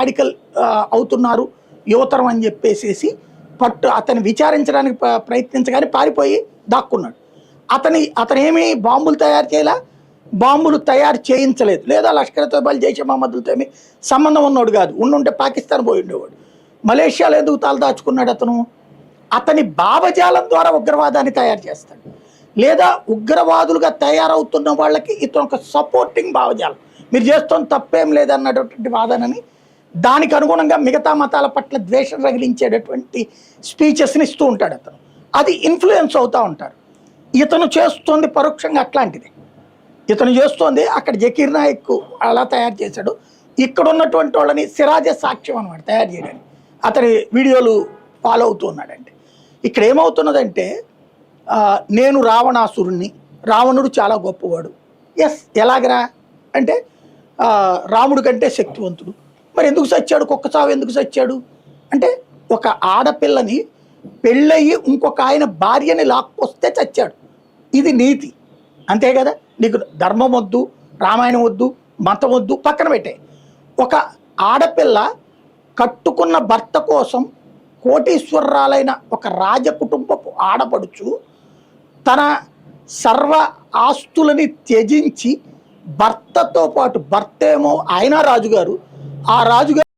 Radical అవుతున్నారు యువతరం అని చెప్పేసేసి అతన్ని విచారించడానికి ప్రయత్నించగానే పారిపోయి దాక్కున్నాడు. అతనేమి బాంబులు తయారు చేయాల, బాంబులు తయారు చేయించలేదు, లేదా లష్కర్ తోయిబా జైషే మహమ్మద్లతో ఏమి సంబంధం ఉన్నోడు కాదు. ఉండుంటే పాకిస్తాన్ పోయి ఉండేవాడు. మలేషియాలో ఎందుకు తలదాచుకున్నాడు అతను? అతని భావజాలం ద్వారా ఉగ్రవాదాన్ని తయారు చేస్తాడు, లేదా ఉగ్రవాదులుగా తయారవుతున్న వాళ్ళకి ఇతను ఒక సపోర్టింగ్ భావజాలం, మీరు చేస్తున్న తప్పేం లేదన్నటువంటి వాదనని దానికి అనుగుణంగా మిగతా మతాల పట్ల ద్వేషం రగిలించేటటువంటి స్పీచెస్ని ఇస్తూ ఉంటాడు అతను. అది ఇన్ఫ్లుయెన్స్ అవుతూ ఉంటారు. ఇతను చేస్తుంది పరోక్షంగా అట్లాంటిది. ఇతను చేస్తోంది అక్కడ జకీర్ నాయక్ అలా తయారు చేశాడు, ఇక్కడ ఉన్నటువంటి వాళ్ళని సిరాజ సాక్ష్యం అనమాట తయారు చేయడానికి అతని వీడియోలు ఫాలో అవుతూ ఉన్నాడంటే. ఇక్కడ ఏమవుతున్నదంటే నేను రావణాసురుణ్ణి, రావణుడు చాలా గొప్పవాడు. ఎస్, ఎలాగరా అంటే రాముడి కంటే శక్తివంతుడు. మరి ఎందుకు చచ్చాడు? కుక్క చావు ఎందుకు చచ్చాడు అంటే ఒక ఆడపిల్లని పెళ్ళయి ఇంకొక ఆయన భార్యని లాక్కొస్తే చచ్చాడు. ఇది నీతి, అంతే కదా. నీకు ధర్మం వద్దు, రామాయణం వద్దు, మతం వద్దు, పక్కన పెట్టే. ఒక ఆడపిల్ల కట్టుకున్న భర్త కోసం కోటీశ్వరరాలైన ఒక రాజకుటుంబపు ఆడపడుచు తన సర్వ ఆస్తులని త్యజించి భర్తతో పాటు, భర్త ఏమో ఆయన రాజుగారు, ఆ రాజుగారు